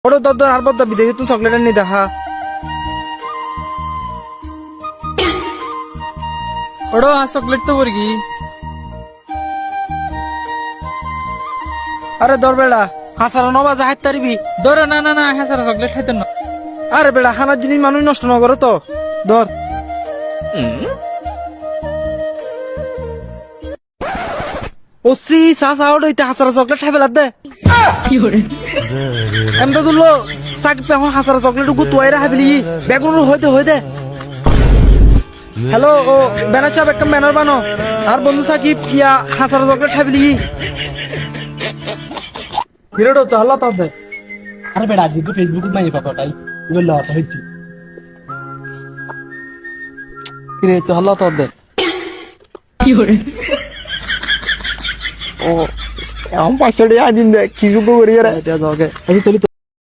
ওটা তোর আর বদ দাবি দেখি তুই চকলেট নি দেখা ওটা চকলেট তো বলি আরে দর বেড়া হাসারা নবাজা হাত তারিবি ধরো না না না হাসারা চকলেট খাইতেন না। আরে বেড়া খানার জিনিস মানুষ নষ্ট না করে তো ধর ওসি সাসা ওইতে হাসারা চকলেট খাই ফেলার দে এমটা তুললো সাকিব এখন হাসারা চকলেট গুতুয়াই রাখা ফেলি বেগুন হইতে হইতে হ্যালো ও ব্যানার সাহেব একটা ব্যানার বানো আর বন্ধু সাকিব ইয়া হাসারা চকলেট খাই ফেলি হিরোটো তো হল্লা তাতে আরে বেড়া আজকে ফেসবুকে মাই কথাটাই এগুলো লতা হইছি কিরে তো হল্লা তাতে ও আমার পাঁচশো টাকা দিন দে কিছু করি রে এটা দগে আচ্ছা